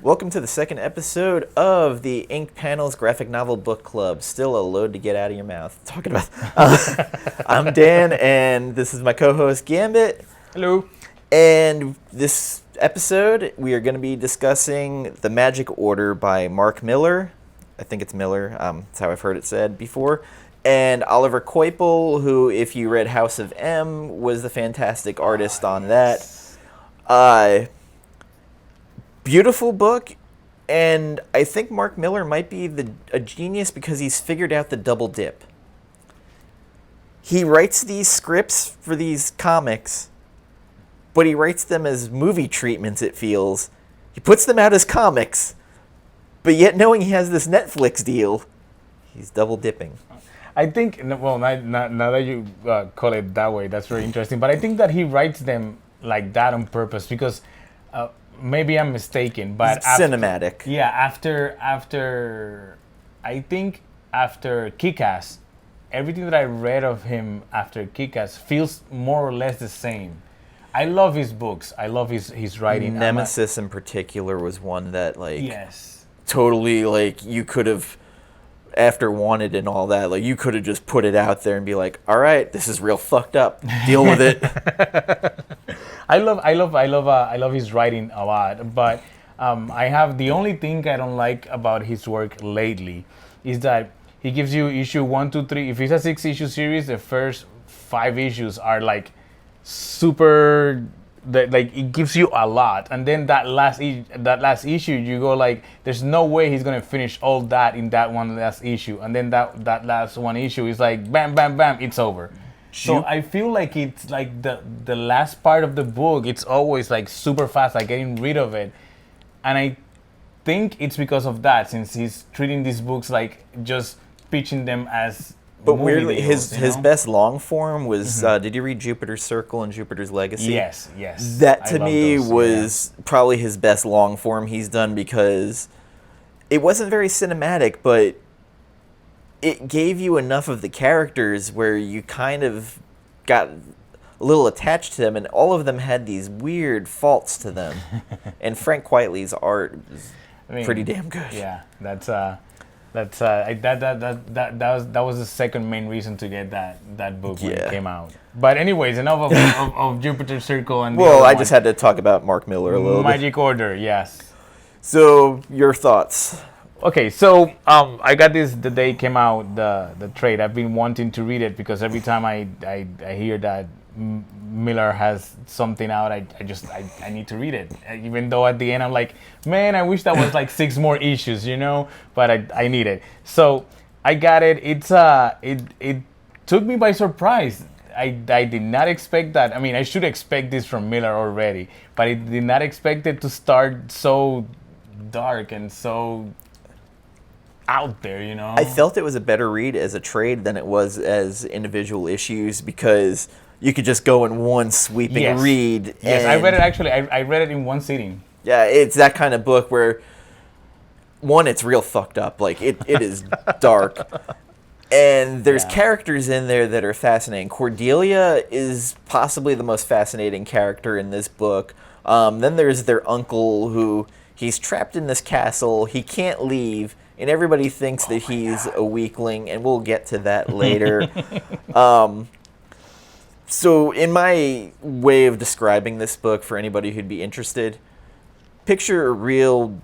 Welcome to the second episode of the Ink Panels Graphic Novel Book Club. Still a load to get out of your mouth. Talking about. I'm Dan, and this is my co-host Gambit. Hello. And this episode, we are going to be discussing The Magic Order by Mark Millar. I think it's Millar. That's how I've heard it said before. And Olivier Coipel, who, if you read House of M, was the fantastic artist on that. Beautiful book, and I think Mark Millar might be a genius because he's figured out the double dip. He writes these scripts for these comics, but he writes them as movie treatments, it feels. He puts them out as comics, but yet knowing he has this Netflix deal, he's double dipping. I think, well, now that you call it that way, that's very interesting. But I think that he writes them like that on purpose because maybe I'm mistaken. But cinematic. Yeah, after Kick-Ass, everything that I read of him after Kick-Ass feels more or less the same. I love his books. I love his writing. Nemesis in particular was one that, like, yes, totally, like, you could have, after Wanted and all that, like, you could have just put it out there and be like, all right, this is real fucked up. Deal with it. I love his writing a lot, but I have the only thing I don't like about his work lately is that he gives you issue 1, 2, 3. If it's a 6-issue series, the first 5 issues are like super. Like it gives you a lot, and then that last issue, you go like, there's no way he's gonna finish all that in that one last issue, and then that last one issue is like bam, bam, bam, it's over. So I feel like it's like the last part of the book, it's always like super fast, like getting rid of it, and I think it's because of that, since he's treating these books like just pitching them as. But weirdly, his best long form was, did you read Jupiter's Circle and Jupiter's Legacy? Yes. That to me was probably his best long form he's done because it wasn't very cinematic, but it gave you enough of the characters where you kind of got a little attached to them, and all of them had these weird faults to them. And Frank Quitely's art was pretty damn good. Yeah, that was the second main reason to get that book when it came out. But anyways, enough of Jupiter's Circle and. Well, I just had to talk about Mark Millar a little bit. Magic Order, yes. So your thoughts? Okay, so I got this the day it came out, the trade. I've been wanting to read it because every time I hear that Millar has something out, I need to read it. Even though at the end I'm like, man, I wish that was like 6 more issues, but I need it. So I got it. It took me by surprise. I did not expect that. I mean, I should expect this from Millar already, but I did not expect it to start so dark and so out there, I felt it was a better read as a trade than it was as individual issues because you could just go in one sweeping read. Yes, I read it actually. I read it in one sitting. Yeah, it's that kind of book where, one, it's real fucked up. Like, it is dark. And there's characters in there that are fascinating. Cordelia is possibly the most fascinating character in this book. Then there's their uncle who, he's trapped in this castle. He can't leave. And everybody thinks that he's a weakling, and we'll get to that later. So in my way of describing this book for anybody who'd be interested, picture a real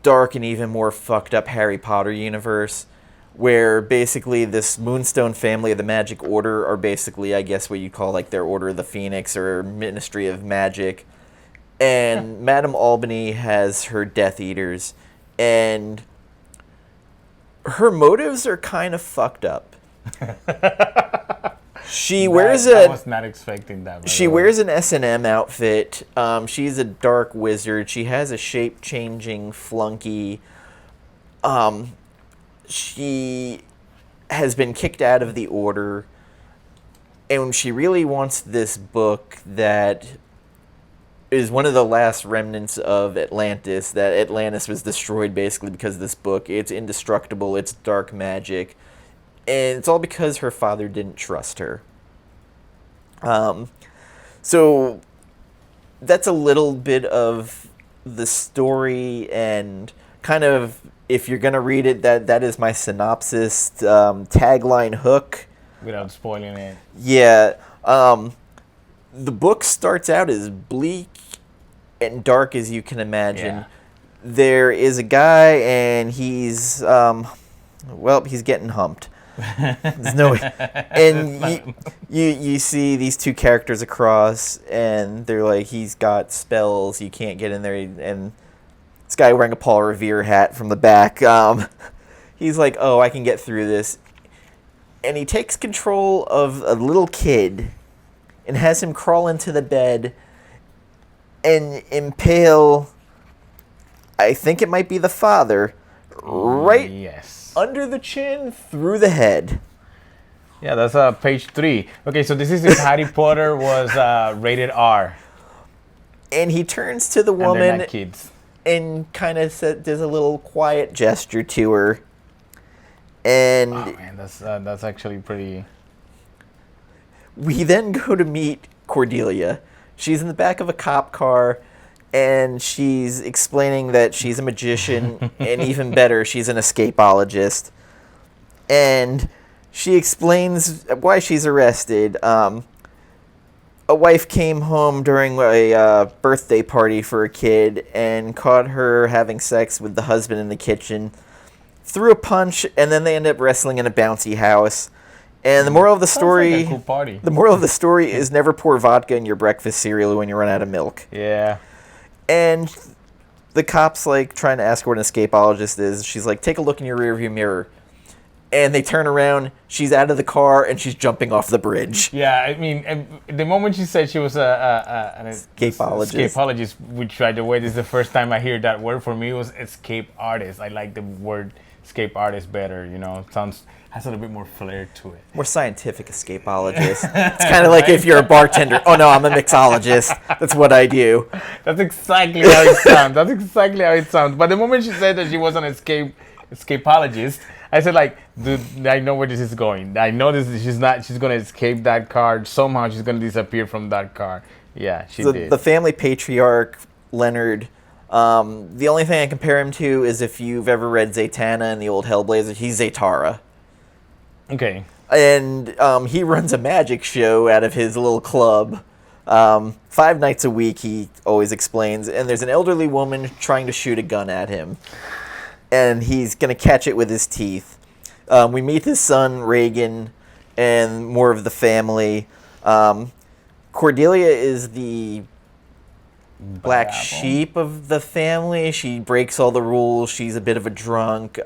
dark and even more fucked up Harry Potter universe where basically this Moonstone family of the Magic Order are basically, I guess, what you call like their Order of the Phoenix or Ministry of Magic. And Madame Albany has her Death Eaters, and her motives are kind of fucked up. I was not expecting that. She wears an S&M outfit. She's a dark wizard. She has a shape-changing flunky. She has been kicked out of the order, and she really wants this book that is one of the last remnants of Atlantis. That Atlantis was destroyed basically because of this book. It's indestructible. It's dark magic. And it's all because her father didn't trust her. So that's a little bit of the story and kind of, if you're gonna read it, that is my synopsis, tagline hook. Without spoiling it. Yeah, the book starts out as bleak and dark as you can imagine. Yeah. There is a guy, and he's he's getting humped. There's no, and you see these two characters across, and they're like, he's got spells, you can't get in there, and this guy wearing a Paul Revere hat from the back, he's like, oh, I can get through this, and he takes control of a little kid, and has him crawl into the bed, and impale, I think it might be the father, right Yes. under the chin, through the head. Yeah, that's page 3. Okay, so this is if Harry Potter was rated R. And he turns to the And they're woman not kids. and kind of does a little quiet gesture to her. And Oh man, that's actually pretty. we then go to meet Cordelia. She's in the back of a cop car, and she's explaining that she's a magician, and even better, she's an escapologist. And she explains why she's arrested. A wife came home during a birthday party for a kid and caught her having sex with the husband in the kitchen, threw a punch, and then they end up wrestling in a bouncy house. And the moral of the story, Sounds like a cool party. the moral of the story is never pour vodka in your breakfast cereal when you run out of milk. Yeah. And the cop's like trying to ask her what an escapologist is. She's like, take a look in your rearview mirror. And they turn around, she's out of the car, and she's jumping off the bridge. Yeah, I mean, the moment she said she was an escapologist, which, by the way, this is the first time I hear that word. For me, it was escape artist. I like the word escape artist better. You know, it has a little bit more flair to it. More scientific escapologist. It's kind of like if you're a bartender. Oh no, I'm a mixologist. That's what I do. That's exactly how it sounds. That's exactly how it sounds. But the moment she said that she was an escapologist, I said, like, dude, I know where this is going. I know this. She's gonna escape that car. Somehow she's gonna disappear from that car. Yeah, she did. The family patriarch, Leonard, the only thing I compare him to is if you've ever read Zatanna in the old Hellblazer, he's Zatara. Okay. And he runs a magic show out of his little club. 5 nights a week, he always explains. And there's an elderly woman trying to shoot a gun at him. And he's going to catch it with his teeth. We meet his son, Reagan, and more of the family. Cordelia is the black sheep of the family. She breaks all the rules. She's a bit of a drunk.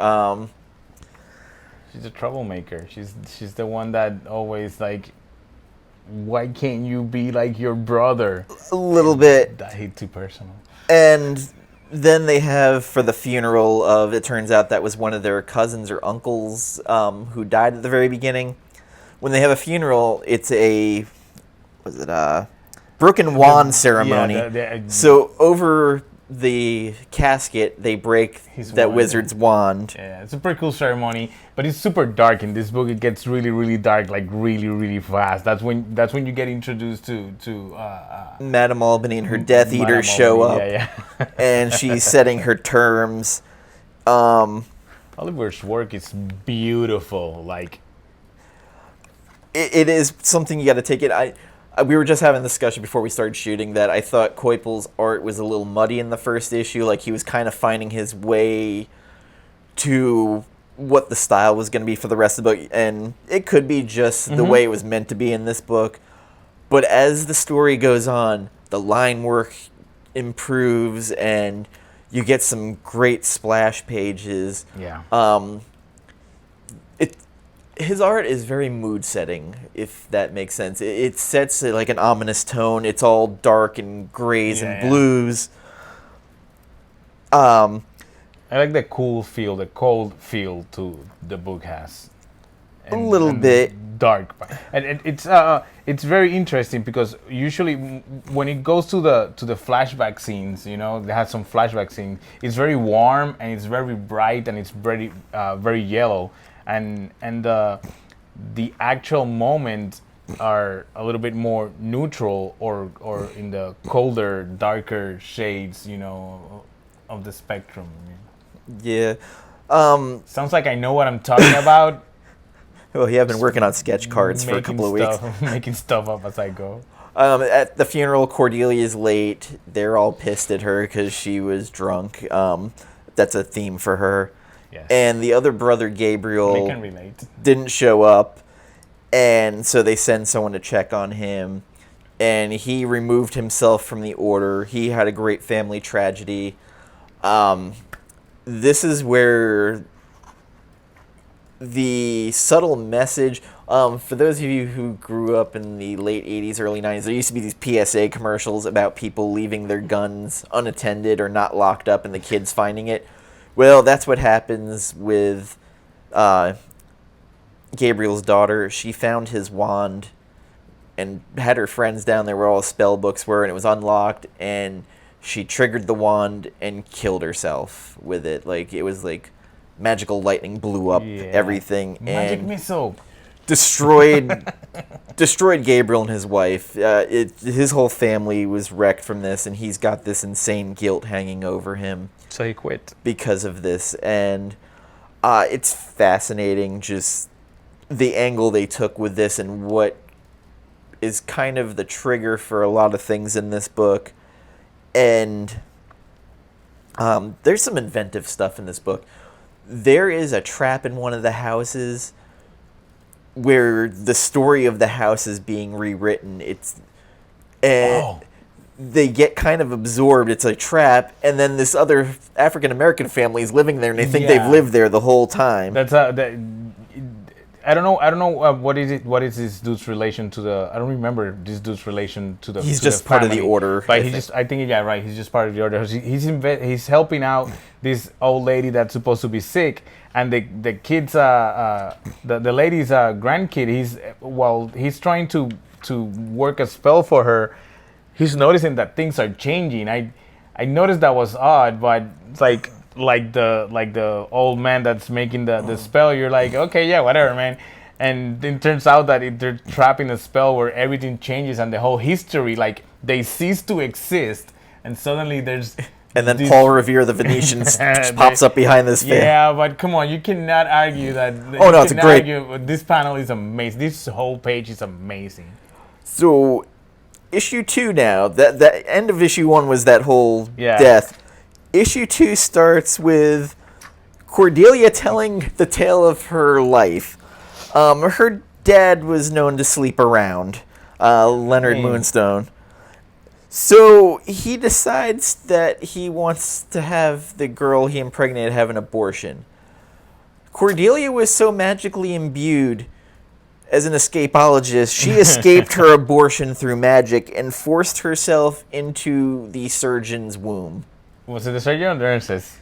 She's a troublemaker. She's the one that always, like, why can't you be like your brother? A little bit. That hit too personal. And then they have, for the funeral of, it turns out that was one of their cousins or uncles who died at the very beginning. When they have a funeral, it's a broken wand ceremony. Yeah, so over the casket, they break that wizard's wand. Yeah, it's a pretty cool ceremony, but it's super dark in this book. It gets really, really dark, like really, really fast. That's when you get introduced to Madame Albany and her Death Eaters show up, and she's setting her terms. Oliver's work is beautiful. Like, it is something you got to take it. We were just having a discussion before we started shooting that I thought Coipel's art was a little muddy in the first issue. Like, he was kind of finding his way to what the style was going to be for the rest of the book. And it could be just the way it was meant to be in this book. But as the story goes on, the line work improves and you get some great splash pages. yeah. His art is very mood setting, if that makes sense. It sets like an ominous tone. It's all dark and grays and blues. I like the cool feel, the cold feel to the book has. A little bit dark, and it's very interesting because usually when it goes to the flashback scenes, you know, they have some flashback scenes. It's very warm and it's very bright and it's very very yellow. And the actual moment are a little bit more neutral or in the colder, darker shades, of the spectrum. Yeah. Sounds like I know what I'm talking about. Well, yeah, I've been working on sketch cards for a couple of weeks. Making stuff up as I go. At the funeral, Cordelia's late. They're all pissed at her because she was drunk. That's a theme for her. Yes. And the other brother, Gabriel, I can relate. didn't show up. And so they send someone to check on him. And he removed himself from the order. He had a great family tragedy. This is where the subtle message, for those of you who grew up in the late 80s, early 90s, there used to be these PSA commercials about people leaving their guns unattended or not locked up and the kids finding it. Well, that's what happens with Gabriel's daughter. She found his wand and had her friends down there where all the spell books were, and it was unlocked, and she triggered the wand and killed herself with it. Like, it was like magical lightning blew up everything. Magic and missile. destroyed Gabriel and his wife. His whole family was wrecked from this, and he's got this insane guilt hanging over him. So he quit. Because of this. And it's fascinating just the angle they took with this and what is kind of the trigger for a lot of things in this book. And there's some inventive stuff in this book. There is a trap in one of the houses where the story of the house is being rewritten. They get kind of absorbed. It's a trap, and then this other African American family is living there, and they think they've lived there the whole time. That's I don't know. What is this dude's relation to the? I don't remember this dude's relation to the. He's just part of the order. But he's just part of the order. He's helping out this old lady that's supposed to be sick, and the kid's the lady's grandkid. He's trying to work a spell for her. He's noticing that things are changing. I noticed that was odd, but it's like the old man that's making the spell. You're like, okay, yeah, whatever, man. And it turns out that they're trapping a spell where everything changes and the whole history, like, they cease to exist, and suddenly there's. And then Paul Revere, the Venetian, pops up behind this fan. Yeah, but come on, you cannot argue that. Oh no, it's great. This panel is amazing. This whole page is amazing. So, issue 2 now. The end of issue 1 was that whole death. Issue 2 starts with Cordelia telling the tale of her life. Her dad was known to sleep around, Leonard Moonstone. So he decides that he wants to have the girl he impregnated have an abortion. Cordelia was so magically imbued as an escapologist, she escaped her abortion through magic and forced herself into the surgeon's womb. Was it the surgeon or the nurse's?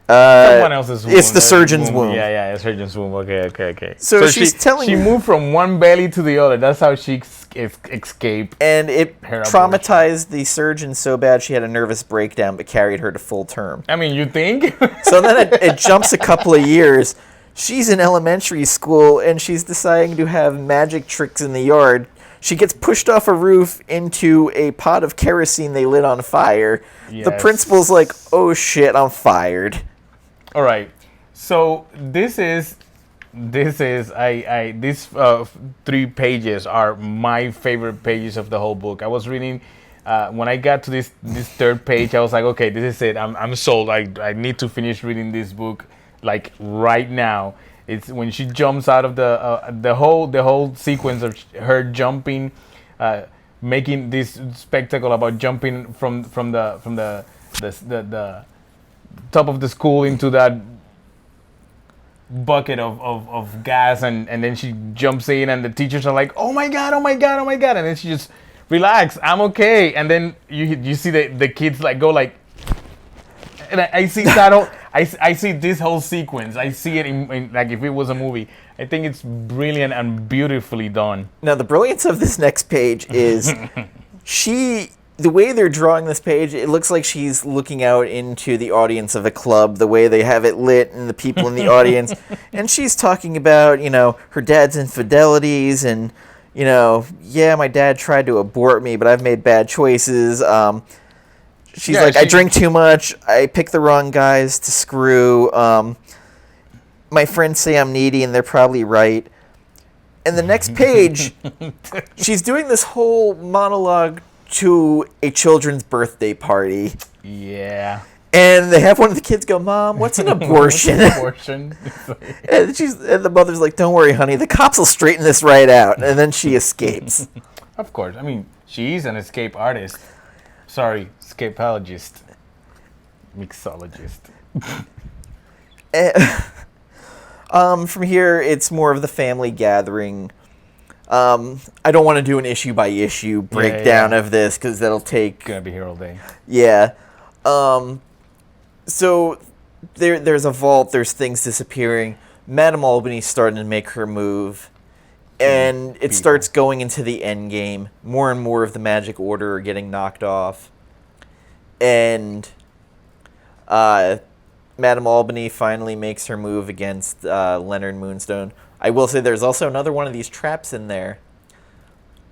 Someone else's womb. It's the surgeon's womb. Yeah, the surgeon's womb. Okay. So she moved from one belly to the other. That's how she escaped. And it traumatized the surgeon so bad she had a nervous breakdown, but carried her to full term. I mean, you think? So then it jumps a couple of years. She's in elementary school, and she's deciding to have magic tricks in the yard. She gets pushed off a roof into a pot of kerosene they lit on fire. Yes. The principal's like, oh shit, I'm fired. All right. So these 3 pages are my favorite pages of the whole book. I was reading, when I got to this 3rd page, I was like, okay, this is it. I'm sold. I need to finish reading this book like right now. It's when she jumps out of the whole sequence of her jumping, making this spectacle about jumping from the top of the school into that bucket of gas, and then she jumps in, and the teachers are like, oh my god, and then she just, relax, I'm okay, and then you see the kids like go like, and I see that whole, I see this whole sequence. I see it in like if it was a movie. I think it's brilliant and beautifully done. Now the brilliance of this next page is the way they're drawing this page, it looks like she's looking out into the audience of a club, the way they have it lit and the people in the audience. And she's talking about, her dad's infidelities and, yeah, my dad tried to abort me, but I've made bad choices. She's like, I drink too much. I pick the wrong guys to screw. My friends say I'm needy, and they're probably right. And the next page, she's doing this whole monologue to a children's birthday party. Yeah. And they have one of the kids go, Mom, what's an abortion? Abortion. and the mother's like, don't worry, honey. The cops will straighten this right out. And then she escapes. Of course. I mean, she's an escape artist. Sorry, escapologist. Mixologist. From here, it's more of the family gathering. I don't want to do an issue by issue breakdown of this because that'll take. Gonna be here all day. Yeah. So there's a vault. There's things disappearing. Madame Albany's starting to make her move, and it starts going into the end game. More and more of the Magic Order are getting knocked off, and Madame Albany finally makes her move against Leonard Moonstone. I will say there's also another one of these traps in there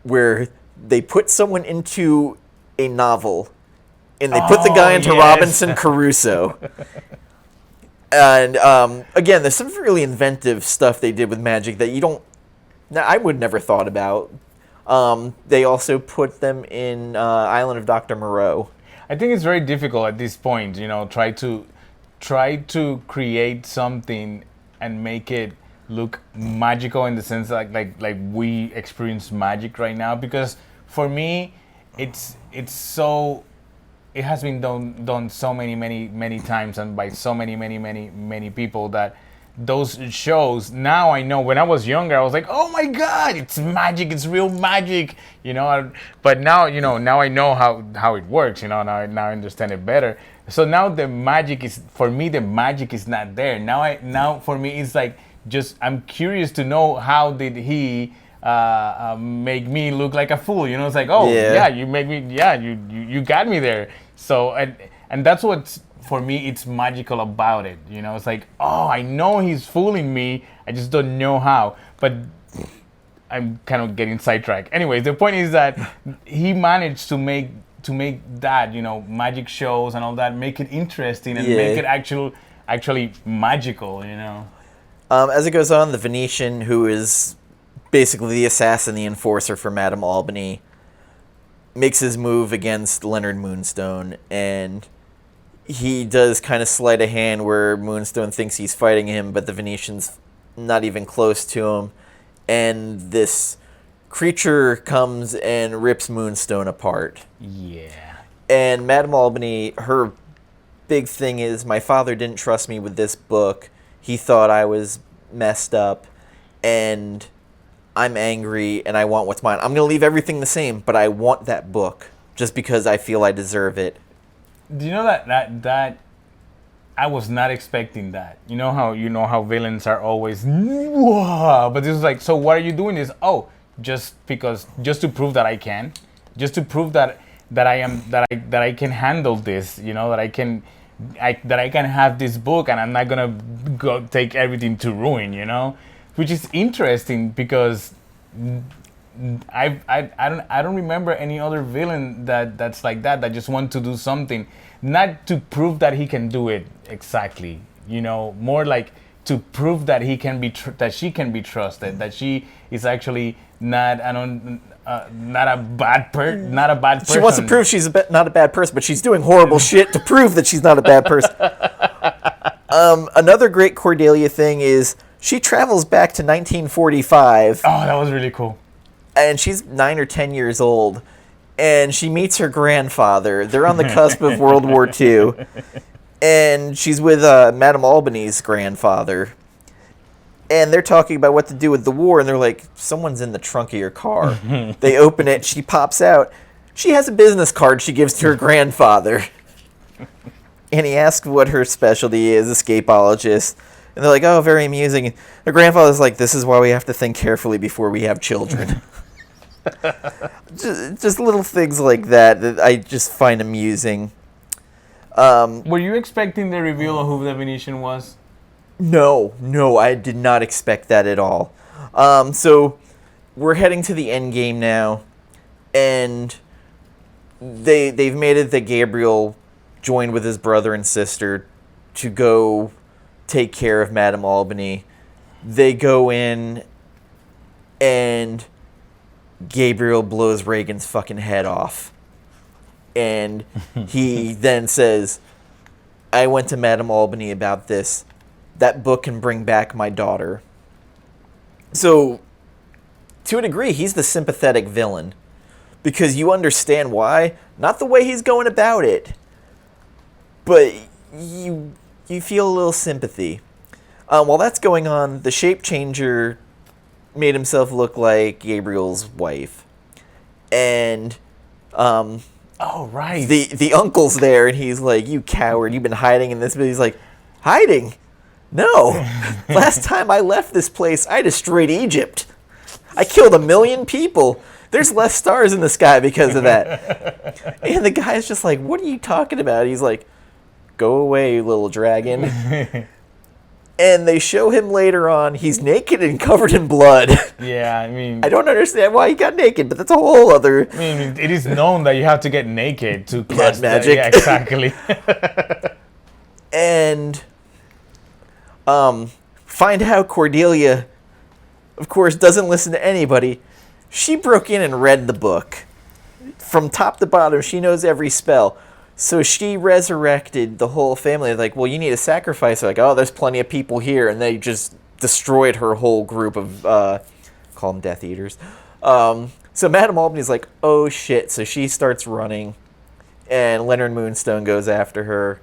where they put someone into a novel and they put the guy into Robinson Crusoe. And again, there's some really inventive stuff they did with magic that I would never thought about. They also put them in Island of Dr. Moreau. I think it's very difficult at this point, try to create something and make it look magical in the sense like we experience magic right now, because for me it has been done so many times and by so many people that those shows, now I know. When I was younger, I was like, oh my God, it's magic, it's real magic, but now now I know how it works, now I understand it better. So now the magic is not there. Now for me it's like, just I'm curious to know how did he make me look like a fool. It's like, you make me, you got me there. So and that's what for me it's magical about it. It's like, oh, I know he's fooling me, I just don't know how. But I'm kind of getting sidetracked. Anyways, the point is that he managed to make that, magic shows and all that, make it interesting and make it actually magical, As it goes on, the Venetian, who is basically the assassin, the enforcer for Madame Albany, makes his move against Leonard Moonstone, and he does kind of sleight of hand where Moonstone thinks he's fighting him, but the Venetian's not even close to him, and this creature comes and rips Moonstone apart. Yeah. And Madame Albany, her big thing is, my father didn't trust me with this book. He thought I was messed up, and I'm angry, and I want what's mine. I'm going to leave everything the same, but I want that book just because I feel I deserve it. Do you know that I was not expecting that? You know how villains are always, whoa, but this is like, so what are you doing this? Oh, just to prove that I can, just to prove that I can handle this, that I can have this book and I'm not gonna go take everything to ruin, which is interesting because I don't remember any other villain that's like that just want to do something, not to prove that he can do it exactly, more like to prove that he can be that she can be trusted, that she is actually not a bad person. She wants to prove she's not a bad person, but she's doing horrible shit to prove that she's not a bad person. Another great Cordelia thing is she travels back to 1945. Oh, that was really cool. And she's 9 or 10 years old, and she meets her grandfather. They're on the cusp of World War II, and she's with Madame Albany's grandfather. And they're talking about what to do with the war, and they're like, someone's in the trunk of your car. They open it, she pops out. She has a business card she gives to her grandfather. And he asks what her specialty is, escapologist. And they're like, oh, very amusing. And her grandfather's like, this is why we have to think carefully before we have children. just little things like that I just find amusing. Were you expecting the reveal of who the Venetian was? No, I did not expect that at all. So we're heading to the end game now, and they've made it that Gabriel joined with his brother and sister to go take care of Madame Albany. They go in, and Gabriel blows Reagan's fucking head off. And he then says, I went to Madame Albany about this. That book can bring back my daughter. So, to a degree, he's the sympathetic villain. Because you understand why. Not the way he's going about it. But you feel a little sympathy. While that's going on, the shape changer made himself look like Gabriel's wife. And Oh, right. the uncle's there, and he's like, you coward, you've been hiding in this. But he's like, hiding? No. Last time I left this place, I destroyed Egypt. I killed 1 million people. There's less stars in the sky because of that. And the guy's just like, what are you talking about? He's like, go away, you little dragon. And they show him later on, he's naked and covered in blood. Yeah, I mean... I don't understand why he got naked, but that's a whole other... I mean, it is known that you have to get naked to blood cast magic. Yeah, exactly. And find out Cordelia, of course, doesn't listen to anybody. She broke in and read the book. From top to bottom, she knows every spell. So she resurrected the whole family. Like, well, you need a sacrifice. They're like, oh, there's plenty of people here. And they just destroyed her whole group of, call them Death Eaters. So Madame Albany's like, oh, shit. So she starts running. And Leonard Moonstone goes after her.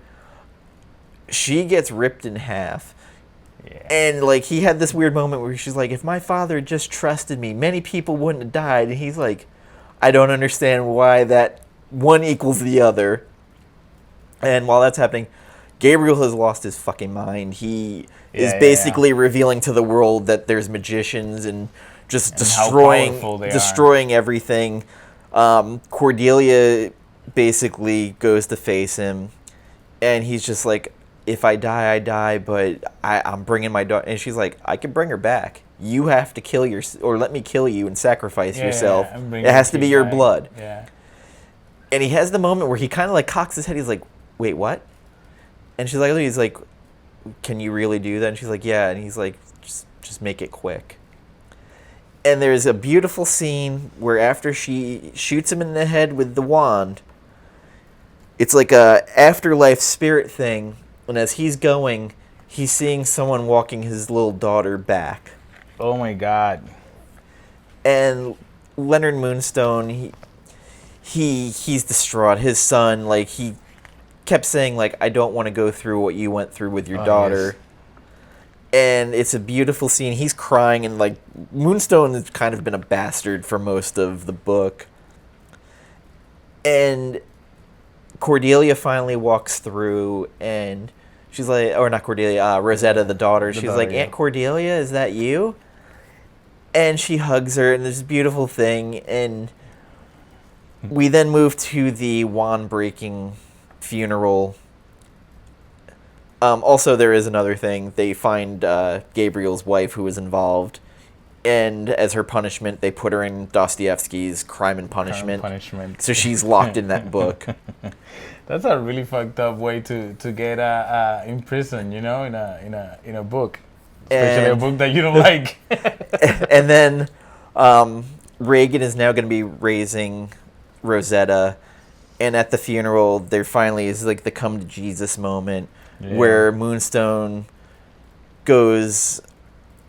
She gets ripped in half. Yeah. And, like, he had this weird moment where she's like, if my father had just trusted me, many people wouldn't have died. And he's like, I don't understand why that one equals the other. And while that's happening, Gabriel has lost his fucking mind. He is basically revealing to the world that there's magicians and just destroying everything. Cordelia basically goes to face him, and he's just like, if I die, I die, but I'm bringing my daughter. And she's like, I can bring her back. You have to kill or let me kill you and sacrifice yourself. It has to be your blood. Yeah. And he has the moment where he kind of like cocks his head. He's like, wait, what? And he's like, can you really do that? And she's like, yeah. And he's like, just make it quick. And there's a beautiful scene where after she shoots him in the head with the wand, it's like a afterlife spirit thing. And as he's going, he's seeing someone walking his little daughter back. Oh my God. And Leonard Moonstone, he's distraught. His son, like, he kept saying, like, I don't want to go through what you went through with your daughter. Yes. And it's a beautiful scene. He's crying, and, like, Moonstone has kind of been a bastard for most of the book. And Cordelia finally walks through, and she's like, or not Cordelia, Rosetta, the daughter. She's like, Aunt Cordelia, is that you? And she hugs her, and there's this beautiful thing, and we then move to the wand-breaking funeral. Also, there is another thing. They find Gabriel's wife who was involved, and as her punishment, they put her in Dostoevsky's Crime and Punishment. So she's locked in that book. That's a really fucked up way to get in prison, you know, in a book, especially a book that you don't like. And then Reagan is now going to be raising Rosetta, and at the funeral, there finally is like the come to Jesus moment where Moonstone goes,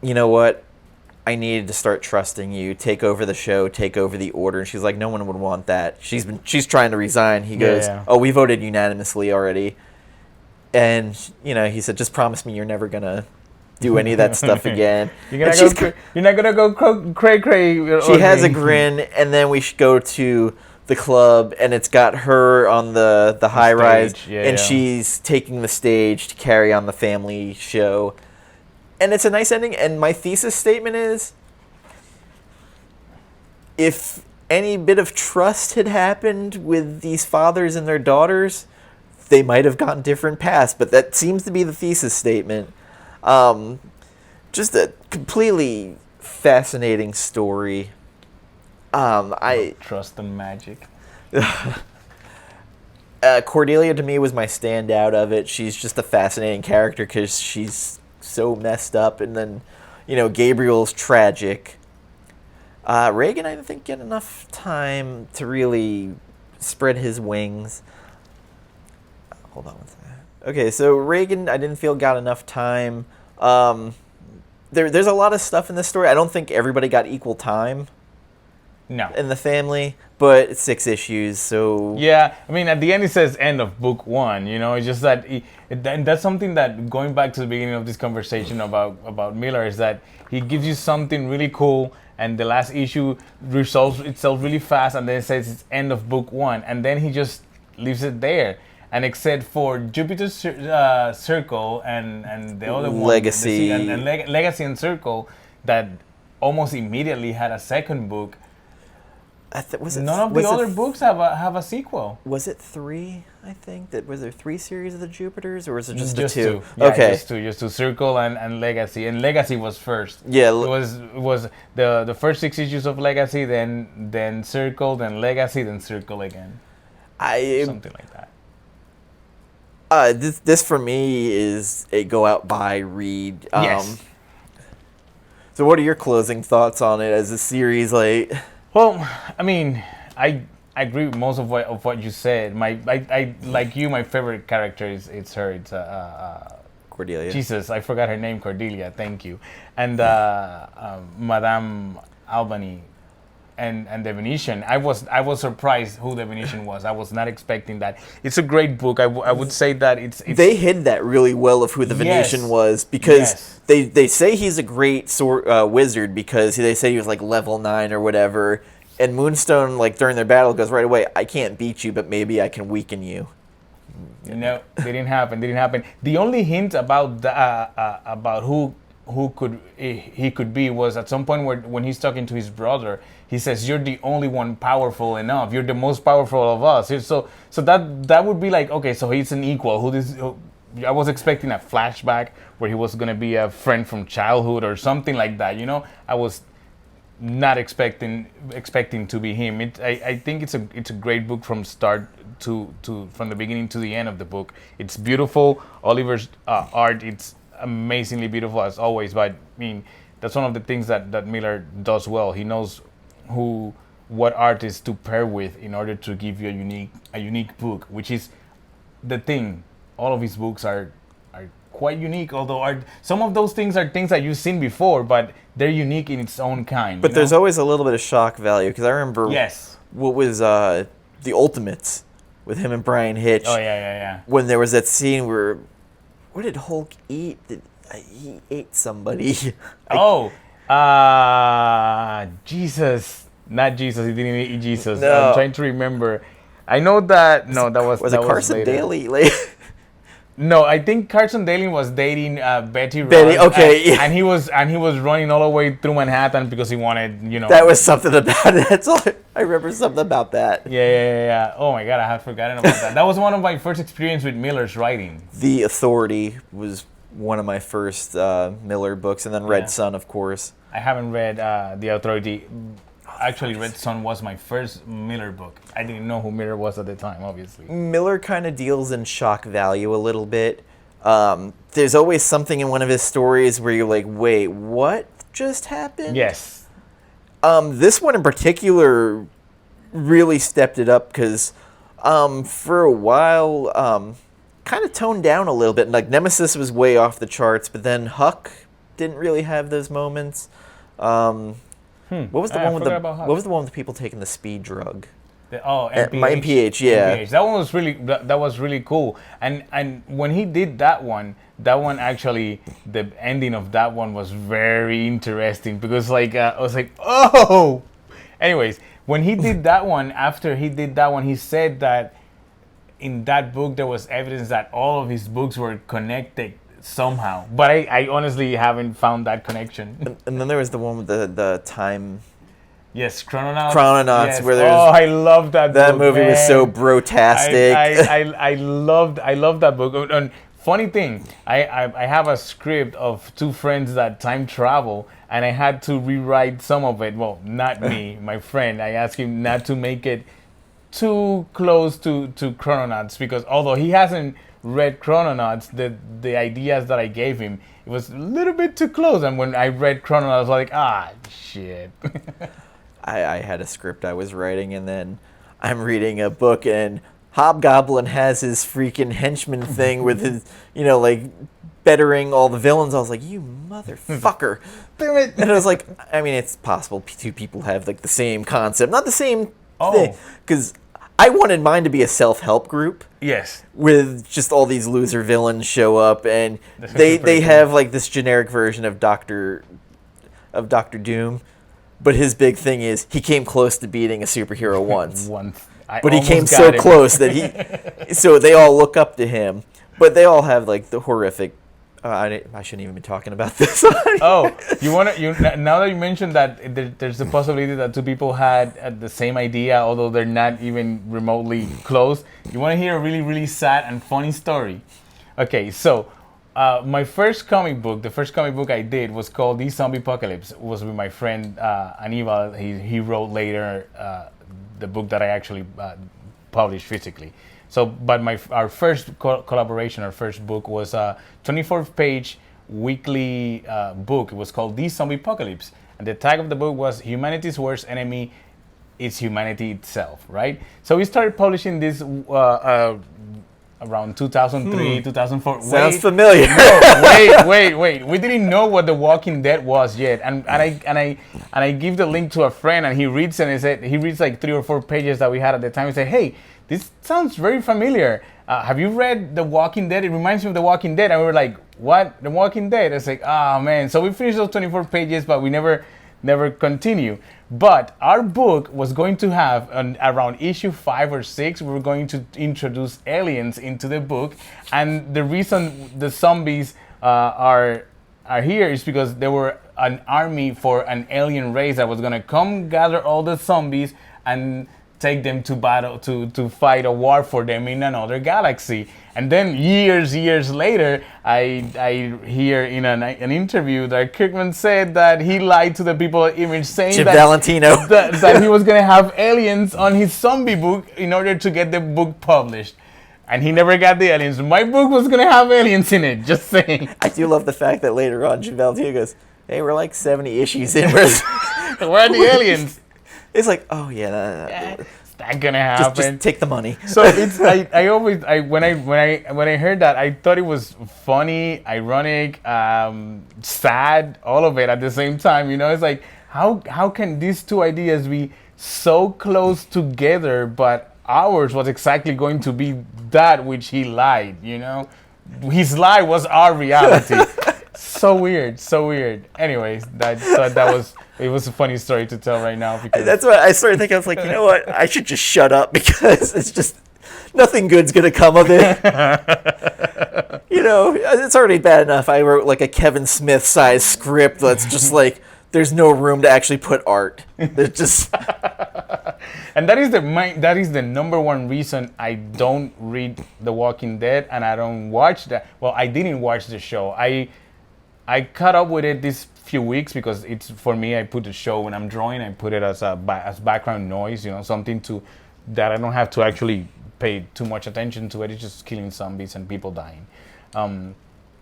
you know what? I needed to start trusting you. Take over the show. Take over the order. And she's like, no one would want that. She's trying to resign. He goes, oh, we voted unanimously already. And he said, just promise me you're never gonna do any of that stuff again. You're not gonna go cray. She has a grin, and then we go to the club, and it's got her on the high rise, and she's taking the stage to carry on the family show. And it's a nice ending, and my thesis statement is, if any bit of trust had happened with these fathers and their daughters, they might have gotten different paths, but that seems to be the thesis statement. Just a completely fascinating story. I Trust and magic. Cordelia to me was my standout of it. She's just a fascinating character because she's so messed up, and then, Gabriel's tragic. Reagan, I didn't think get enough time to really spread his wings. Hold on one second. Okay, so Reagan, I didn't feel got enough time. There's a lot of stuff in this story. I don't think everybody got equal time. No. In the family, but it's 6 issues, so... Yeah, I mean, at the end it says end of book 1, it's just that... And that's something that, going back to the beginning of this conversation about Millar, is that he gives you something really cool, and the last issue resolves itself really fast, and then it says it's end of book 1, and then he just leaves it there. And except for Jupiter's Circle and the other one... Legacy. And Legacy and Circle, that almost immediately had a second book... None of the other books have a sequel. Was it 3? I think was there 3 series of the Jupiters, or was it just 2? Yeah, okay, just two. Circle and Legacy, and Legacy was first. Yeah, it was the first 6 issues of Legacy, then Circle, then Legacy, then Circle again. Something like that. This for me is a go out buy read. Yes. So, what are your closing thoughts on it as a series? Well, I mean, I agree with most of what you said. I like you. My favorite character is her. It's Cordelia. Jesus, I forgot her name. Cordelia. Thank you. And Madame Albany, and the Venetian. I was surprised who the Venetian was. I was not expecting that. It's a great book. I would say that it's they hid that really well of who the Venetian was, because they say he's a great wizard, because they say he was like level 9 or whatever, and Moonstone, like during their battle, goes right away, I can't beat you, but maybe I can weaken you. No, didn't happen. The only hint about who he could be was at some point when he's talking to his brother. He says, "You're the only one powerful enough. You're the most powerful of us." So that would be like, okay, so he's an equal. I was expecting a flashback where he was gonna be a friend from childhood or something like that. I was not expecting to be him. I think it's a great book from start to from the beginning to the end of the book. It's beautiful. Oliver's art, it's amazingly beautiful as always. But I mean, that's one of the things that Millar does well. He knows what artist to pair with in order to give you a unique book, which is the thing. All of his books are quite unique, although some of those things are things that you've seen before, but they're unique in its own kind. But there's always a little bit of shock value, because I remember what was the Ultimates with him and Brian Hitch. Oh yeah. When there was that scene where, what did Hulk eat? He ate somebody. Jesus. Not Jesus. He didn't eat Jesus. No. I'm trying to remember. I know that. No, that was. Was it Carson later. Daly? No, I think Carson Daly was dating Betty. Okay. And he was running all the way through Manhattan because he wanted, That was something about it. That's all. I remember something about that. Yeah. Oh my God, I had forgotten about that. That was one of my first experience with Millar's writing. The Authority was one of my first Millar books, and then Red Sun, of course. I haven't read The Authority. Actually, Red Sun was my first Millar book. I didn't know who Millar was at the time, obviously. Millar kind of deals in shock value a little bit. There's always something in one of his stories where you're like, wait, what just happened? Yes. This one in particular really stepped it up, because for a while, kind of toned down a little bit. Like, Nemesis was way off the charts, but then Huck didn't really have those moments. What was the one with the people taking the speed drug? MPH. My MPH, yeah. MPH. That was really cool. And when he did that one actually, the ending of that one was very interesting, because I was like, oh. Anyways, when he did that one, after he did that one, he said that in that book there was evidence that all of his books were connected somehow, but I honestly haven't found that connection. And then there was the one with the time. Yes, Chrononauts. Yes. Where I love that book. That movie man. was so brotastic. I loved that book. And funny thing, I have a script of 2 friends that time travel, and I had to rewrite some of it. Well, not me, my friend. I asked him not to make it too close to Chrononauts, because although he hasn't read Chrononauts, the ideas that I gave him, it was a little bit too close. And when I read Chrononauts, I was like, shit. I had a script I was writing, and then I'm reading a book, and Hobgoblin has his freaking henchman thing with his, like, bettering all the villains. I was like, you motherfucker. Damn it. And I was like, I mean, it's possible two people have, like, the same concept. Not the same thing. Because I wanted mine to be a self-help group. Yes. With just all these loser villains show up, and they have, like, this generic version of Doctor Doom. But his big thing is he came close to beating a superhero once. But he came so close that so they all look up to him. But they all have, like, the horrific. I shouldn't even be talking about this. Now that you mentioned that there's a possibility that two people had the same idea, although they're not even remotely close. You want to hear a really, really sad and funny story? Okay, so my first comic book, the first comic book I did was called The Zombie Apocalypse. It was with my friend Aníbal. He wrote later the book that I actually published physically. So, but our first collaboration, our first book was a 24-page weekly book. It was called The Zombie Apocalypse. And the tag of the book was Humanity's Worst Enemy is Humanity Itself, right? So we started publishing this around 2003, 2004. Sounds familiar. No, wait. We didn't know what The Walking Dead was yet. And I give the link to a friend, and he reads it, and he reads like 3 or 4 pages that we had at the time. He said, hey, this sounds very familiar. Have you read The Walking Dead? It reminds me of The Walking Dead. And we were like, what? The Walking Dead? It's like, man. So we finished those 24 pages, but we never continue. But our book was going to have, around issue 5 or 6, we were going to introduce aliens into the book. And the reason the zombies are here is because there were an army for an alien race that was going to come gather all the zombies and take them to battle, to fight a war for them in another galaxy. And then years later, I hear in an interview that Kirkman said that he lied to the people at Image, saying Jim Valentino. that he was going to have aliens on his zombie book in order to get the book published. And he never got the aliens. My book was going to have aliens in it, just saying. I do love the fact that later on, Jim Valentino goes, hey, we're like 70 issues in. Where are the aliens? It's like, oh yeah, it's not gonna happen. Just take the money. So it's when I heard that, I thought it was funny, ironic, sad, all of it at the same time. It's like, how can these two ideas be so close together, but ours was exactly going to be that which he lied. His lie was our reality. So weird. Anyways, it was a funny story to tell right now. Because that's what I started thinking. I was like, you know what? I should just shut up, because it's just nothing good's gonna come of it. It's already bad enough. I wrote like a Kevin Smith sized script that's just like, there's no room to actually put art. There's just. And that is the number one reason I don't read The Walking Dead, and I don't watch that. Well, I didn't watch the show. I caught up with it this few weeks because it's, for me, I put the show when I'm drawing, I put it as background noise, something that I don't have to actually pay too much attention to it. It's just killing zombies and people dying.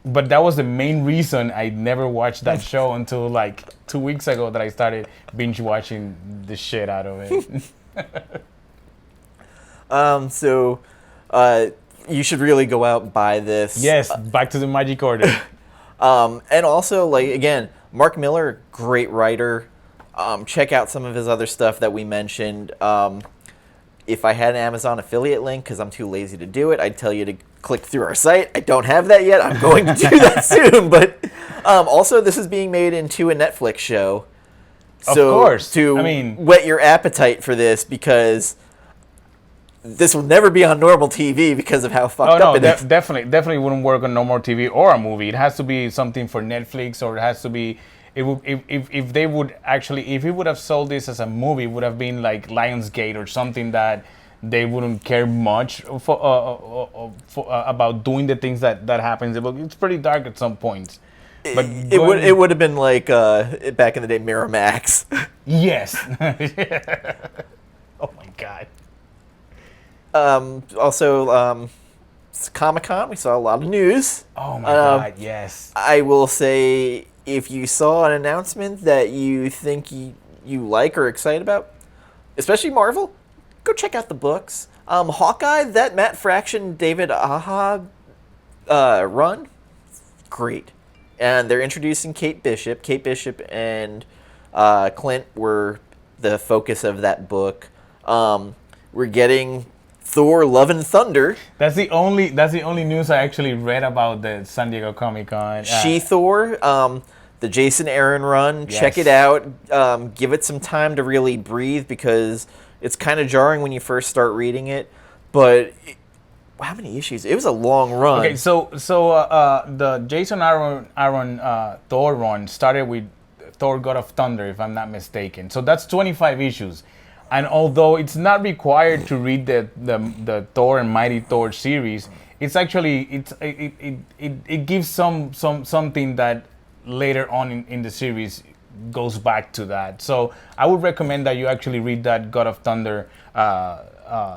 But that was the main reason I never watched that show until like 2 weeks ago that I started binge watching the shit out of it. So you should really go out and buy this. Yes, back to the magic order. And also, like, again, Mark Millar, great writer. Check out some of his other stuff that we mentioned. If I had an Amazon affiliate link, because I'm too lazy to do it, I'd tell you to click through our site. I don't have that yet. I'm going to do that soon. But also, this is being made into a Netflix show. Of course. Whet your appetite for this, because this will never be on normal TV because of how fucked up it is. Definitely wouldn't work on normal TV or a movie. It has to be something for Netflix, or it has to be. If they would actually, if he would have sold this as a movie, it would have been like Lionsgate or something that they wouldn't care much for about doing the things that happens. It's pretty dark at some points. It would have been like back in the day, Miramax. Yes. Oh my God. Also, Comic-Con, we saw a lot of news. Oh my God, yes. I will say, if you saw an announcement that you think you like or excited about, especially Marvel, go check out the books. Hawkeye, that Matt Fraction, David Aja run, great. And they're introducing Kate Bishop. Kate Bishop and Clint were the focus of that book. We're getting Thor: Love and Thunder. That's the only news I actually read about the San Diego Comic-Con. She-Thor, the Jason Aaron run. Yes. Check it out. Give it some time to really breathe, because it's kind of jarring when you first start reading it. But how many issues? It was a long run. Okay, so the Jason Aaron Thor run started with Thor: God of Thunder, if I'm not mistaken. So that's 25 issues. And although it's not required to read the Thor and Mighty Thor series, it's actually it gives something that later on in the series goes back to that. So I would recommend that you actually read that God of Thunder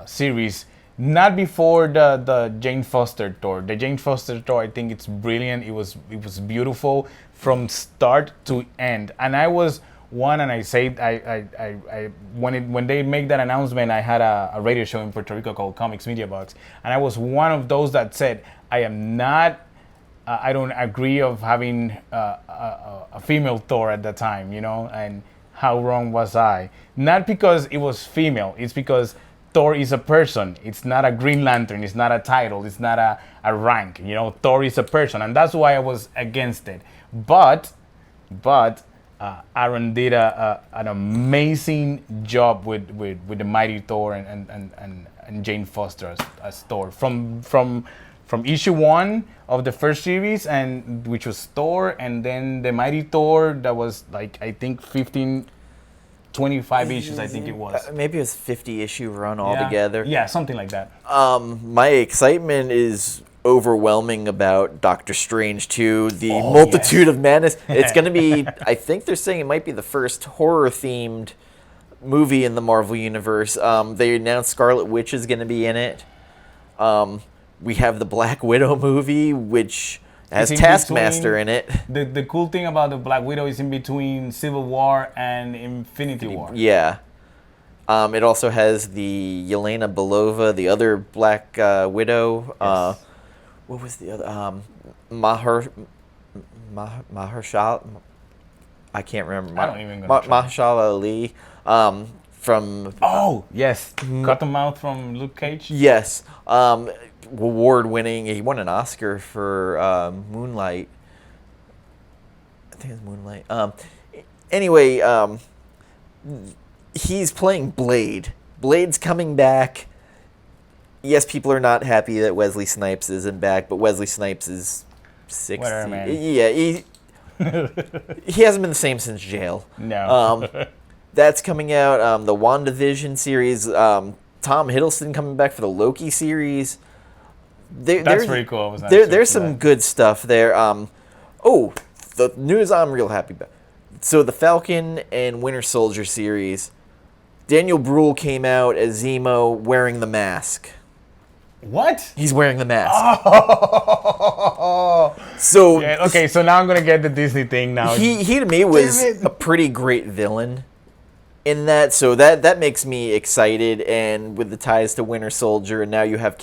series, not before the Jane Foster Thor. The Jane Foster Thor, I think it's brilliant. It was beautiful from start to end. And I was one, and I say when they make that announcement, I had a radio show in Puerto Rico called Comics Media Box, and I was one of those that said I don't agree of having a female Thor at the time, and how wrong was I? Not because it was female, it's because Thor is a person. It's not a Green Lantern. It's not a title. It's not a rank. Thor is a person, and that's why I was against it. But Aaron did an amazing job with the Mighty Thor and Jane Foster as Thor from issue 1 of the first series, and which was Thor, and then the Mighty Thor that was like, I think 25 issues, I think it was. Maybe it was 50-issue run altogether. Yeah, something like that. My excitement is overwhelming about Doctor Strange 2, the Multitude of Madness. It's going to be, I think they're saying it might be the first horror-themed movie in the Marvel Universe. They announced Scarlet Witch is going to be in it. We have the Black Widow movie, which has Taskmaster in it. The cool thing about the Black Widow is in between Civil War and Infinity War. Yeah. It also has the Yelena Belova, the other Black Widow. Yes. What was the other? Mahershala. I can't remember. I don't even know. Mahershala Ali. From. Oh yes, Cottonmouth from Luke Cage. Yes. Award-winning. He won an Oscar for Moonlight. I think it's Moonlight. Anyway, he's playing Blade. Blade's coming back. Yes, people are not happy that Wesley Snipes isn't back, but Wesley Snipes is 60. Whatever, man. Yeah, he hasn't been the same since Jail. No. That's coming out. The WandaVision series. Tom Hiddleston coming back for the Loki series. That's pretty cool. There's some good stuff there. The news I'm real happy about. So the Falcon and Winter Soldier series. Daniel Bruhl came out as Zemo wearing the mask. What? He's wearing the mask. Oh. So yeah, okay, so now I'm gonna get the Disney thing now. He to me was a pretty great villain in that. So that makes me excited, and with the ties to Winter Soldier, and now you have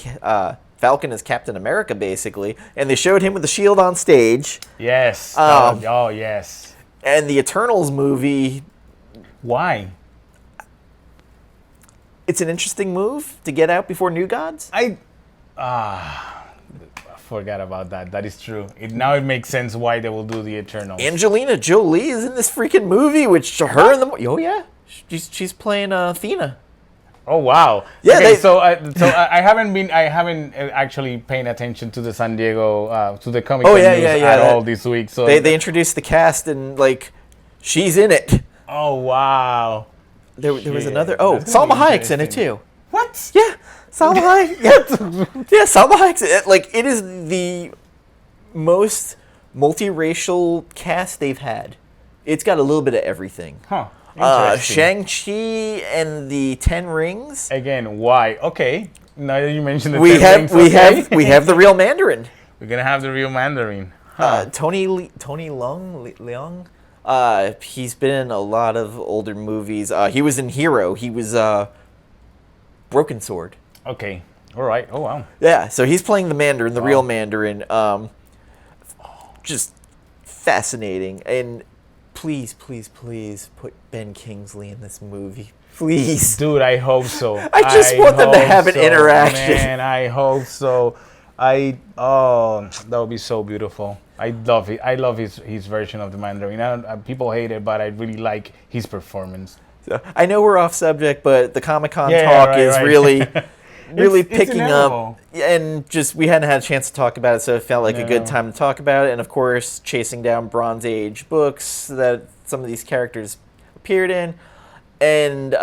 Falcon as Captain America basically, and they showed him with the shield on stage. Yes. Yes. And the Eternals movie. Why? It's an interesting move to get out before New Gods. I forgot about that. That is true. Now it makes sense why they will do the Eternals. Angelina Jolie is in this freaking movie, which her in the yeah, she's playing Athena. Oh wow! Yeah, okay, so I haven't actually paying attention to the San Diego to the Comic Con news at all this week. So they introduced the cast, and like she's in it. Oh wow! There was another. Oh, Salma Hayek's in it too. What? Yeah, Salma Hayek. Yeah, Salma Hayek's. It is the most multiracial cast they've had. It's got a little bit of everything. Huh. Interesting. Shang-Chi and the Ten Rings. Again, why? Okay. Now that you mentioned the We Ten have Rings, we okay. have we have the real Mandarin. We're gonna have the real Mandarin. Huh. Tony Leung. He's been in a lot of older movies. He was in Hero. He was Broken Sword. Okay. All right. Oh wow. Yeah, so he's playing the Mandarin, the real Mandarin. Just fascinating. And please, please, please put Ben Kingsley in this movie. Please. Dude, I hope so. I just want them to hope have an interaction. Man, I hope so. That would be so beautiful. I love it. I love his version of the Mandarin. People hate it, but I really like his performance. So, I know we're off subject, but the Comic-Con Yeah, talk right, is right. really It's picking inevitable. up. And just we hadn't had a chance to talk about it, so it felt like a good No. time to talk about it. And of course, chasing down Bronze Age books that some of these characters appeared in. And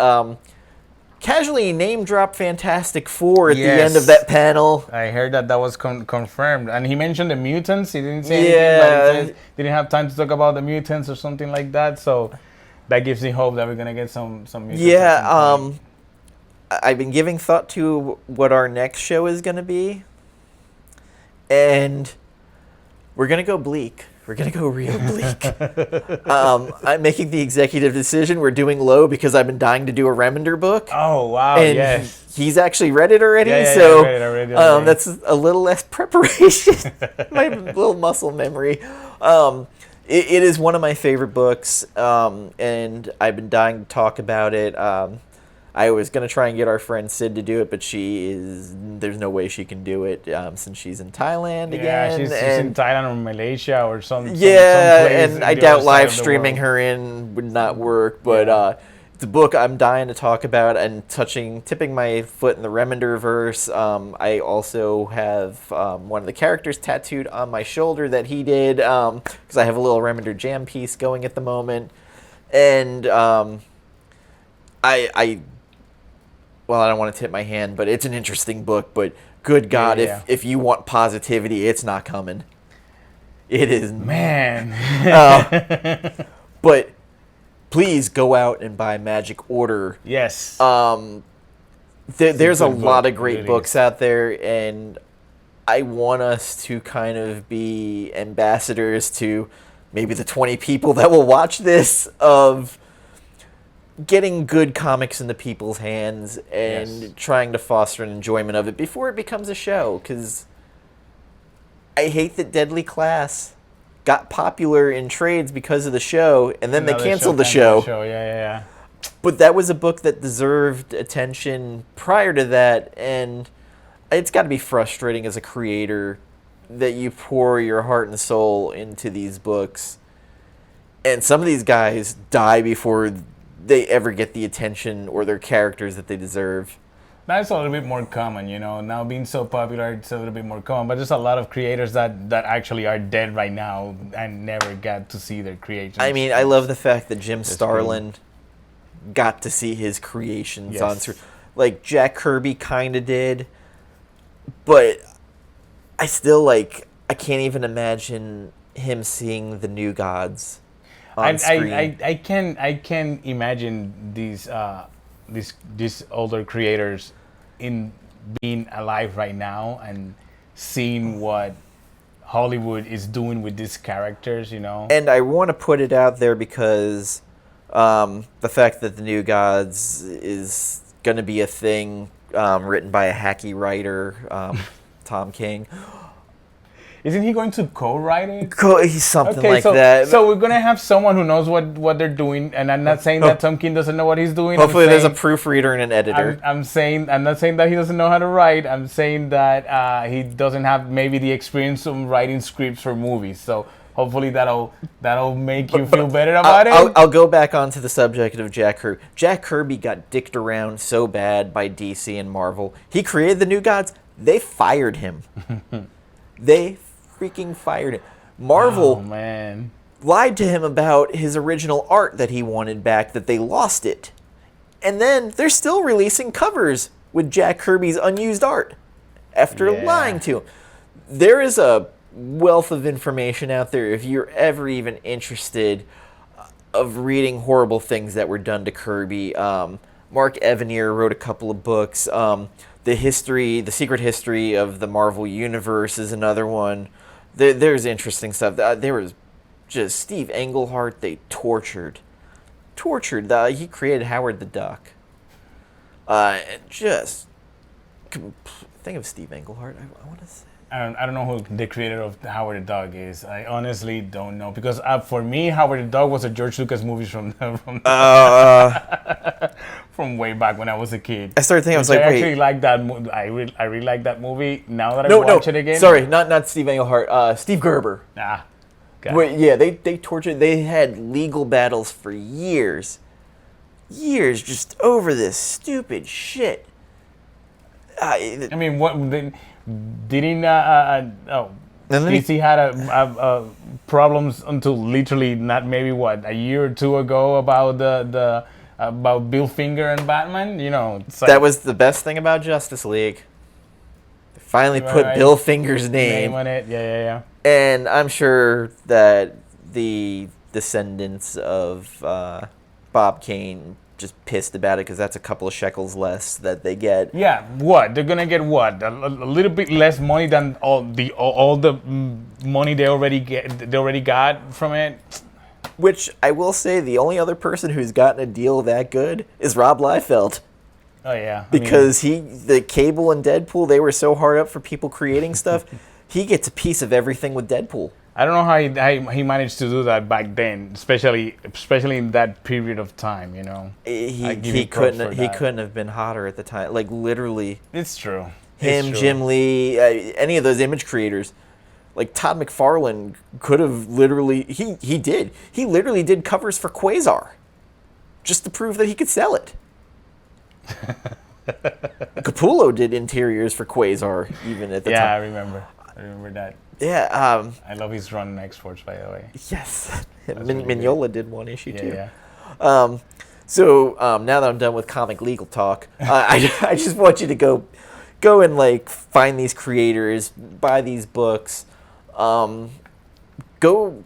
casually name drop Fantastic Four at the end of that panel. I heard that was confirmed. And he mentioned the mutants. He didn't say Yeah. anything, but he said didn't have time to talk about the mutants or something like that. So that gives me hope that we're going to get some mutants. Yeah, I've been giving thought to what our next show is going to be. And we're going to go bleak. We're going to go real bleak. I'm making the executive decision. We're doing low because I've been dying to do a Remender book. Oh, wow. And Yes. he's actually read it already, Yeah, so I read it already the other day. that's a little less preparation. My little muscle memory. It is one of my favorite books, and I've been dying to talk about it. I was going to try and get our friend Sid to do it, but there's no way she can do it since she's in Thailand again. Yeah, she's in Thailand or Malaysia or some Yeah, place and in I the doubt other side live of the streaming world. her in would not work, but it's a book I'm dying to talk about and tipping my foot in the Remender verse. I also have one of the characters tattooed on my shoulder that he did because I have a little Remender jam piece going at the moment, and well, I don't want to tip my hand, but it's an interesting book. But good God, Yeah. if you want positivity, it's not coming. It is. Man. But please go out and buy Magic Order. Yes. There's a good lot book. of great It books is. out there, and I want us to kind of be ambassadors to maybe the 20 people that will watch this of getting good comics into people's hands and Yes. trying to foster an enjoyment of it before it becomes a show, because I hate that Deadly Class got popular in trades because of the show, and then they canceled the show. Yeah. But that was a book that deserved attention prior to that, and it's got to be frustrating as a creator that you pour your heart and soul into these books, and some of these guys die before they ever get the attention or their characters that they deserve. That's a little bit more common, you know. Now being so popular, it's a little bit more common. But there's a lot of creators that actually are dead right now and never got to see their creations. I mean, I love the fact that Jim Starlin got to see his creations Yes. on screen. Like, Jack Kirby kind of did, but I still, I can't even imagine him seeing the New Gods on screen. I can imagine these older creators in being alive right now and seeing what Hollywood is doing with these characters, you know. And I want to put it out there because the fact that the New Gods is going to be a thing written by a hacky writer, Tom King. Isn't he going to co-write it? He's something like that. So we're gonna have someone who knows what they're doing, and I'm not saying that Tom King doesn't know what he's doing. Hopefully, I'm there's a saying- proofreader and an editor. I'm not saying that he doesn't know how to write. I'm saying that he doesn't have maybe the experience of writing scripts for movies. So hopefully that'll make you feel better about it. I'll go back onto the subject of Jack Kirby. Jack Kirby got dicked around so bad by DC and Marvel. He created the New Gods. They fired him. They freaking fired him. Marvel Oh man. lied to him about his original art that he wanted back, that they lost it. And then they're still releasing covers with Jack Kirby's unused art after Yeah. lying to him. There is a wealth of information out there if you're ever even interested of reading horrible things that were done to Kirby. Mark Evanier wrote a couple of books. The Secret History of the Marvel Universe is another one. There's interesting stuff. There was just Steve Englehart. They tortured. He created Howard the Duck. Think of Steve Englehart. I want to say. I don't know who the creator of Howard the Duck is. I honestly don't know because for me, Howard the Duck was a George Lucas movie from from way back when I was a kid. I started thinking, I was like, I wait. actually like that. I really like that movie. Now that I watch it again. Sorry, not Steve Englehart. Steve Gerber. Okay. Wait, yeah, they tortured. They had legal battles for years, just over this stupid shit. I mean, what didn't DC had a problems until literally not maybe a year or two ago about the about Bill Finger and Batman. You know, it's like, that was the best thing about Justice League. They finally put Bill Finger's name on it. Yeah. And I'm sure that the descendants of Bob Kane just pissed about it because that's a couple of shekels less that they get. Yeah, what they're gonna get? What a little bit less money than all the money they already got from it. Which I will say, the only other person who's gotten a deal that good is Rob Liefeld. Oh yeah, because the Cable and Deadpool, they were so hard up for people creating stuff. He gets a piece of everything with Deadpool. I don't know how he managed to do that back then, especially in that period of time. You know, he couldn't have been hotter at the time. Like literally, it's true. Him, Jim Lee, any of those image creators, like Todd McFarlane could have literally. He literally did covers for Quasar, just to prove that he could sell it. Capullo did interiors for Quasar even at the time. Yeah, I remember that. Yeah. I love his run in X-Force, by the way. Yes. Mignola did one issue too. Yeah. So now that I'm done with comic legal talk, I just want you to go and like find these creators, buy these books, go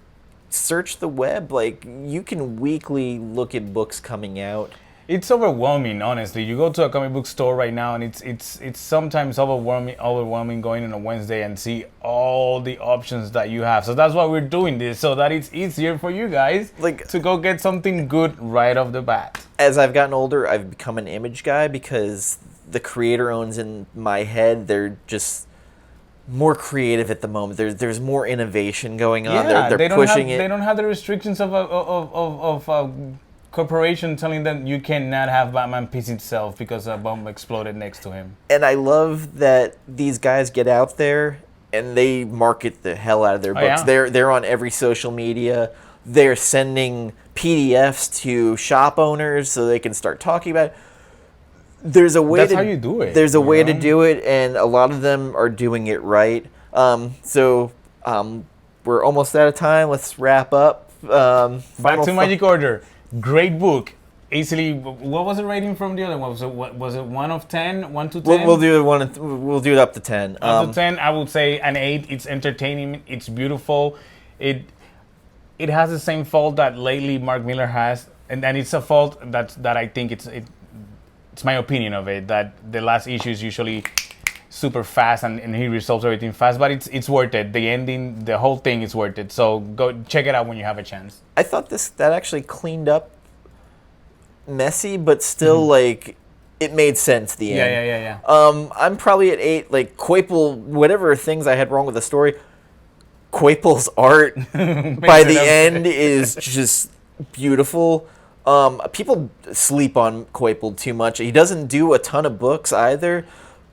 search the web. Like you can weekly look at books coming out. It's overwhelming, honestly. You go to a comic book store right now, and it's sometimes overwhelming going on a Wednesday and see all the options that you have. So that's why we're doing this, so that it's easier for you guys to go get something good right off the bat. As I've gotten older, I've become an image guy because the creator owns in my head. They're just more creative at the moment. There's more innovation going on. Yeah, they're pushing it. They don't have the restrictions of corporation telling them you cannot have Batman piss itself because a bomb exploded next to him. And I love that these guys get out there and they market the hell out of their books. Yeah. They're on every social media. They're sending PDFs to shop owners so they can start talking about it. That's how you do it. There's a way to do it, and a lot of them are doing it right. So we're almost out of time. Let's wrap up. Back to Magic Order. Great book. Easily, what was the rating from the other one? Was it 1 of 10? 1 to 10? We'll do it we'll do it up to 10. Up to 10, I would say an 8. It's entertaining. It's beautiful. It has the same fault that lately Mark Millar has, and it's a fault that I think it's my opinion of it, that the last issue is usually super fast and he resolves everything fast, but it's worth it. The ending, the whole thing is worth it. So go check it out when you have a chance. I thought that actually cleaned up messy, but still like it made sense. The end. Yeah. I'm probably at 8. Like Coipel, whatever things I had wrong with the story, Coipel's art by the end is just beautiful. People sleep on Coipel too much. He doesn't do a ton of books either.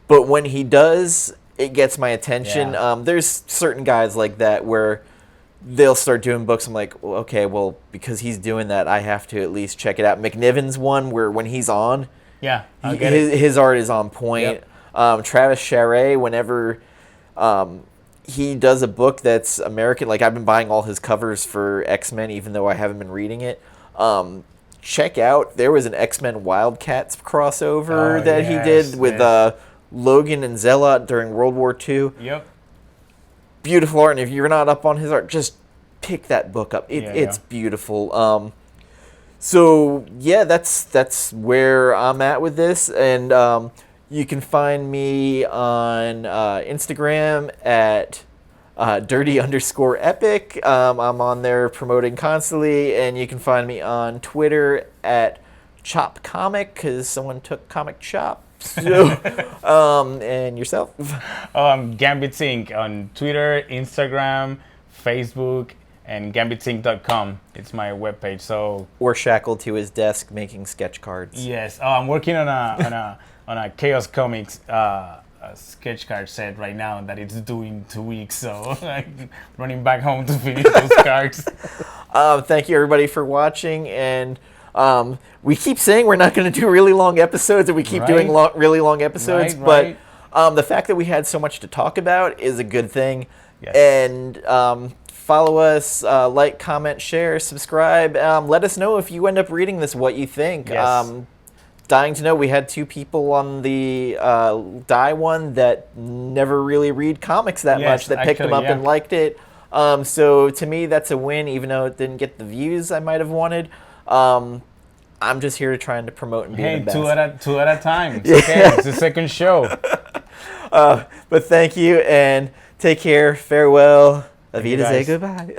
But when he does, it gets my attention. Yeah. There's certain guys like that where they'll start doing books. I'm like, well, okay, well, because he's doing that, I have to at least check it out. McNiven's one where when he's on, his art is on point. Yep. Travis Charest, whenever he does a book that's American, like I've been buying all his covers for X-Men, even though I haven't been reading it. Check out, there was an X-Men Wildcats crossover he did with... Logan and Zealot during World War II. Yep. beautiful art, and if you're not up on his art, just pick that book up. It's beautiful. So yeah, that's where I'm at with this, and you can find me on Instagram at dirty_epic. I'm on there promoting constantly, and you can find me on Twitter at Chop Comic because someone took Comic Chop. So, and yourself? Gambit Sync on Twitter, Instagram, Facebook, and gambitsync.com. It's my webpage. So or shackled to his desk making sketch cards. yes, I'm working on a Chaos Comics a sketch card set right now that it's due in 2 weeks. So I'm running back home to finish those cards. Thank you everybody for watching, and we keep saying we're not going to do really long episodes, and we keep doing really long episodes, but the fact that we had so much to talk about is a good thing. Yes. And follow us, like, comment, share, subscribe. Let us know if you end up reading this, what you think. Yes. Dying to know. We had 2 people on the Die one that never really read comics that much that picked them up and liked it. So to me, that's a win, even though it didn't get the views I might have wanted. I'm just here to try and to promote and be the best. Two at a time. It's okay. It's the second show. But thank you, and take care. Farewell. Avita, say goodbye.